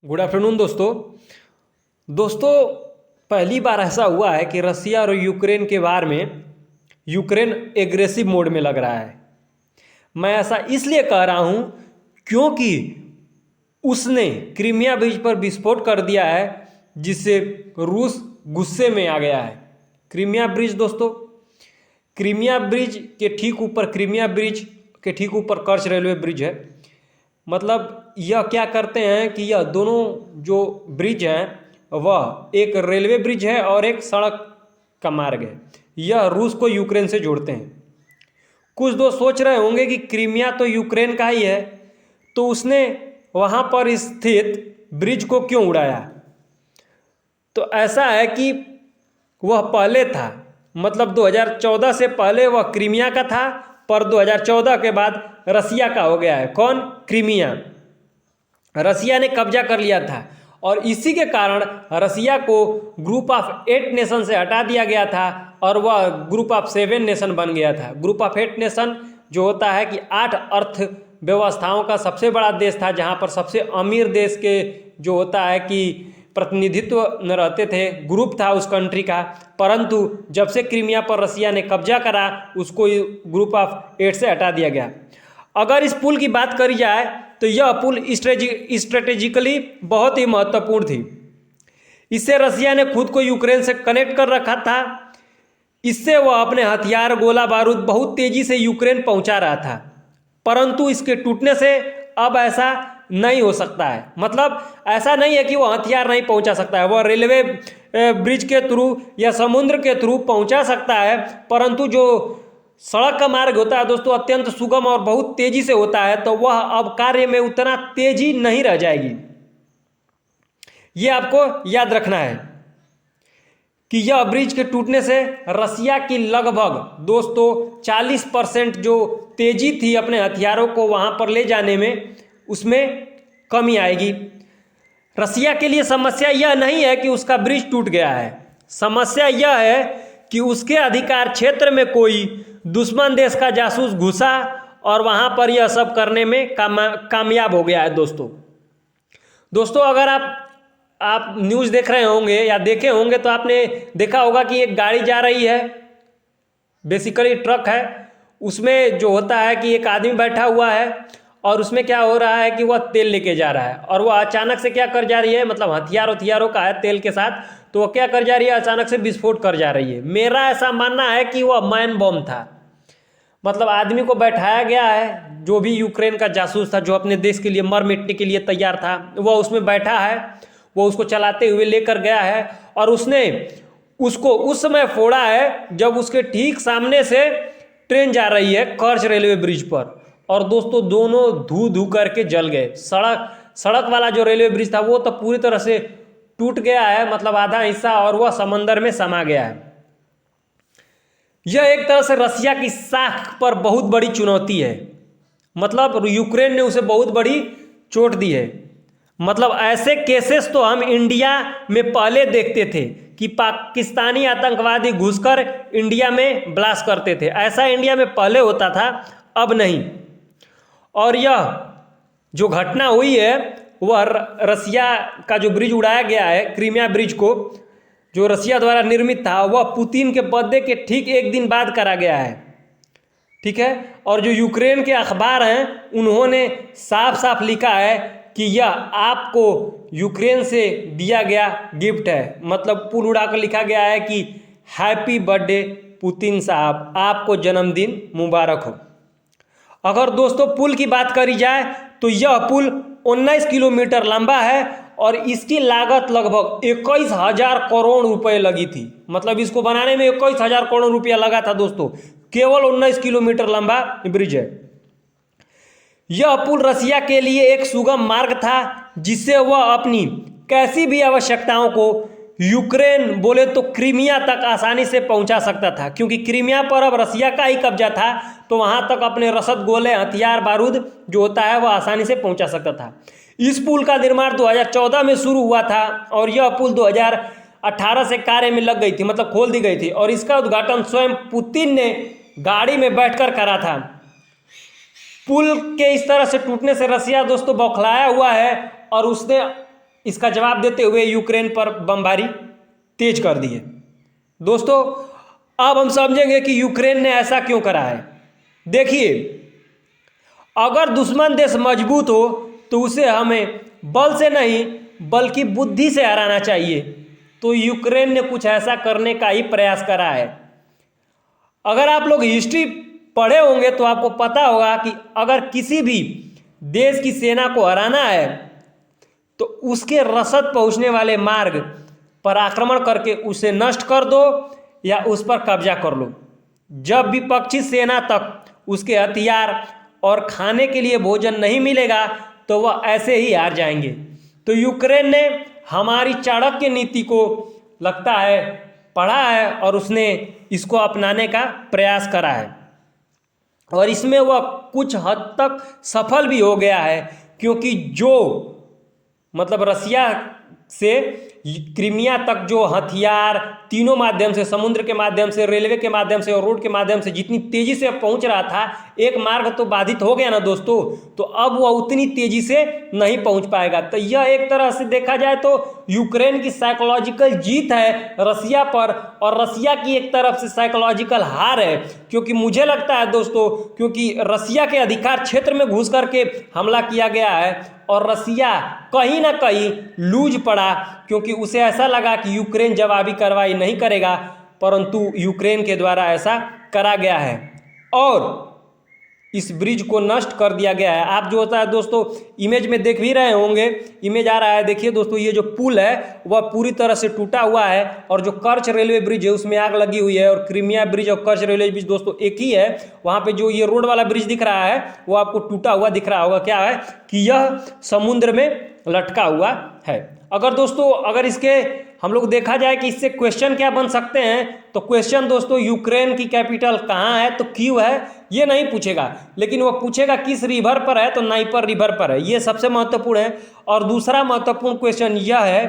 Good afternoon दोस्तों पहली बार ऐसा हुआ है कि रसिया और यूक्रेन के वार में यूक्रेन एग्रेसिव मोड में लग रहा है। मैं ऐसा इसलिए कह रहा हूं क्योंकि उसने क्रीमिया ब्रिज पर विस्फोट कर दिया है, जिससे रूस गुस्से में आ गया है। क्रीमिया ब्रिज क्रीमिया ब्रिज के ठीक ऊपर कर्च रेलवे ब्रिज है। मतलब यह क्या करते हैं कि यह दोनों जो ब्रिज हैं वह एक रेलवे ब्रिज है और एक सड़क का मार्ग है। यह रूस को यूक्रेन से जोड़ते हैं। कुछ दोस्त सोच रहे होंगे कि क्रीमिया तो यूक्रेन का ही है, तो उसने वहाँ पर स्थित ब्रिज को क्यों उड़ाया। तो ऐसा है कि वह पहले था, मतलब 2014 से पहले वह क्रीमिया का था, पर 2014 के बाद रसिया का हो गया है। कौन? क्रीमिया। रसिया ने कब्जा कर लिया था और इसी के कारण रसिया को ग्रुप ऑफ 8 नेशन से हटा दिया गया था और वह ग्रुप ऑफ 7 नेशन बन गया था। ग्रुप ऑफ 8 नेशन जो होता है कि 8 अर्थव्यवस्थाओं का सबसे बड़ा देश था, जहां पर सबसे अमीर देश के जो होता है कि प्रतिनिधित्व रहते थे, ग्रुप था उस कंट्री का। परंतु जब से क्रीमिया पर रसिया ने कब्जा करा, उसको ग्रुप ऑफ 8 से हटा दिया गया। अगर इस पुल की बात करी जाए तो यह पुल स्ट्रेटेजिकली बहुत ही महत्वपूर्ण थी। इससे रसिया ने खुद को यूक्रेन से कनेक्ट कर रखा था। इससे वह अपने हथियार, गोला बारूद बहुत तेजी से यूक्रेन पहुंचा रहा था। परंतु इसके टूटने से अब ऐसा नहीं हो सकता है। मतलब ऐसा नहीं है कि वह हथियार नहीं पहुंचा सकता है, वह रेलवे ब्रिज के थ्रू या समुद्र के थ्रू पहुंचा सकता है, परंतु जो सड़क का मार्ग होता है दोस्तों अत्यंत सुगम और बहुत तेजी से होता है, तो वह अब कार्य में उतना तेजी नहीं रह जाएगी। यह आपको याद रखना है कि यह ब्रिज के टूटने से रसिया की लगभग दोस्तों 40% जो तेजी थी अपने हथियारों को वहां पर ले जाने में, उसमें कमी आएगी। रसिया के लिए समस्या यह नहीं है कि उसका ब्रिज टूट गया है, समस्या यह है कि उसके अधिकार क्षेत्र में कोई दुश्मन देश का जासूस घुसा और वहां पर यह सब करने में कामयाब हो गया है। दोस्तों अगर आप न्यूज़ देख रहे होंगे या देखे होंगे तो आपने देखा होगा कि एक गाड़ी जा रही है, बेसिकली ट्रक है, उसमें जो होता है कि एक आदमी बैठा हुआ है और उसमें क्या हो रहा है कि वह तेल लेके जा रहा है और वह अचानक से क्या कर जा रही है, मतलब हथियारों का है तेल के साथ, तो वह क्या कर जा रही है, अचानक से विस्फोट कर जा रही है। मेरा ऐसा मानना है कि वह मैन बम था। मतलब आदमी को बैठाया गया है, जो भी यूक्रेन का जासूस था, जो अपने देश के लिए मर मिटने के लिए तैयार था, वह उसमें बैठा है, वह उसको चलाते हुए लेकर गया है और उसने उसको उस समय फोड़ा है जब उसके ठीक सामने से ट्रेन जा रही है कर्च रेलवे ब्रिज पर, और दोस्तों दोनों धू धू करके जल गए। सड़क वाला जो रेलवे ब्रिज था वो तो पूरी तरह से टूट गया है, मतलब आधा हिस्सा, और वह समंदर में समा गया है। यह एक तरह से रसिया की साख पर बहुत बड़ी चुनौती है। मतलब यूक्रेन ने उसे बहुत बड़ी चोट दी है। मतलब ऐसे केसेस तो हम इंडिया में पहले देखते थे कि पाकिस्तानी आतंकवादी घुसकर इंडिया में ब्लास्ट करते थे, ऐसा इंडिया में पहले होता था, अब नहीं। और यह जो घटना हुई है वह रसिया का जो ब्रिज उड़ाया गया है, क्रीमिया ब्रिज को, जो रसिया द्वारा निर्मित था, वह पुतिन के बर्थडे के ठीक एक दिन बाद करा गया है। ठीक है। और जो यूक्रेन के अखबार हैं उन्होंने साफ साफ लिखा है कि यह आपको यूक्रेन से दिया गया गिफ्ट है। मतलब पुल उड़ाकर लिखा गया है कि हैप्पी बर्थडे पुतिन साहब, आपको जन्मदिन मुबारक हो। अगर दोस्तों पुल की बात करी जाए तो यह पुल 19 किलोमीटर लंबा है और इसकी लागत लगभग 21,000 करोड़ रुपए लगी थी। मतलब इसको बनाने में 21,000 करोड़ रुपया लगा था दोस्तों, केवल 19 किलोमीटर लंबा ब्रिज है। यह पुल रसिया के लिए एक सुगम मार्ग था, जिससे वह अपनी कैसी भी आवश्यकताओं को यूक्रेन बोले तो क्रीमिया तक आसानी से पहुंचा सकता था, क्योंकि क्रीमिया पर अब रसिया का ही कब्जा था, तो वहां तक अपने रसद, गोले, हथियार, बारूद जो होता है वह आसानी से पहुंचा सकता था। इस पुल का निर्माण 2014 में शुरू हुआ था और यह पुल 2018 से कार्य में लग गई थी, मतलब खोल दी गई थी, और इसका उद्घाटन स्वयं पुतिन ने गाड़ी में बैठकर करा था। पुल के इस तरह से टूटने से रसिया दोस्तों बौखलाया हुआ है और उसने इसका जवाब देते हुए यूक्रेन पर बमबारी तेज कर दी है। दोस्तों अब हम समझेंगे कि यूक्रेन ने ऐसा क्यों करा है। देखिए, अगर दुश्मन देश मजबूत हो तो उसे हमें बल से नहीं बल्कि बुद्धि से हराना चाहिए। तो यूक्रेन ने कुछ ऐसा करने का ही प्रयास करा है। अगर आप लोग हिस्ट्री पढ़े होंगे तो आपको पता होगा कि अगर किसी भी देश की सेना को हराना है तो उसके रसद पहुंचने वाले मार्ग पर आक्रमण करके उसे नष्ट कर दो या उस पर कब्जा कर लो। जब विपक्षी सेना तक उसके हथियार और खाने के लिए भोजन नहीं मिलेगा तो वह ऐसे ही हार जाएंगे। तो यूक्रेन ने हमारी चाणक्य नीति को लगता है पढ़ा है और उसने इसको अपनाने का प्रयास करा है और इसमें वह कुछ हद तक सफल भी हो गया है, क्योंकि जो मतलब रसिया से क्रीमिया तक जो हथियार तीनों माध्यम से, समुद्र के माध्यम से, रेलवे के माध्यम से और रोड के माध्यम से जितनी तेजी से पहुंच रहा था, एक मार्ग तो बाधित हो गया ना दोस्तों, तो अब वह उतनी तेजी से नहीं पहुंच पाएगा। तो यह एक तरह से देखा जाए तो यूक्रेन की साइकोलॉजिकल जीत है रसिया पर और रसिया की एक तरफ से साइकोलॉजिकल हार है, क्योंकि मुझे लगता है दोस्तों, क्योंकि रसिया के अधिकार क्षेत्र में घुस करके हमला किया गया है और रसिया कहीं ना कहीं लूज पड़ा, क्योंकि उसे ऐसा लगा कि यूक्रेन जवाबी कार्रवाई नहीं करेगा, परंतु यूक्रेन के द्वारा ऐसा करा गया है और इस ब्रिज को नष्ट कर दिया गया है। आप जो होता है दोस्तों इमेज में देख भी रहे होंगे, इमेज आ रहा है, देखिए दोस्तों, ये जो पुल है वह पूरी तरह से टूटा हुआ है और जो कर्च रेलवे ब्रिज है उसमें आग लगी हुई है और क्रीमिया ब्रिज और कर्च रेलवे ब्रिज दोस्तों एक ही है। वहाँ पे जो ये रोड वाला ब्रिज दिख रहा है वो आपको टूटा हुआ दिख रहा होगा। क्या है कि यह समुद्र में लटका हुआ है। अगर दोस्तों अगर इसके हम लोग देखा जाए कि इससे क्वेश्चन क्या बन सकते हैं, तो क्वेश्चन दोस्तों यूक्रेन की कैपिटल कहाँ है तो कीव है ये नहीं पूछेगा, लेकिन वो पूछेगा किस रिवर पर है तो नाइपर रिवर पर है, ये सबसे महत्वपूर्ण है। और दूसरा महत्वपूर्ण क्वेश्चन यह है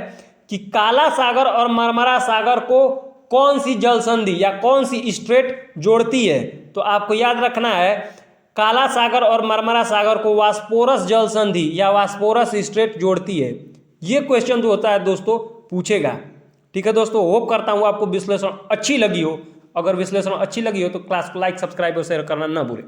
कि काला सागर और मरमरा सागर को कौन सी जल संधि या कौन सी स्ट्रेट जोड़ती है। तो आपको याद रखना है काला सागर और मरमरा सागर को वास्पोरस जल संधि या वास्पोरस स्ट्रेट जोड़ती है। ये क्वेश्चन जो होता है दोस्तों पूछेगा। ठीक है दोस्तों, होप करता हूँ आपको विश्लेषण अच्छी लगी हो। अगर विश्लेषण अच्छी लगी हो तो क्लास को लाइक, सब्सक्राइब और शेयर करना ना भूलें।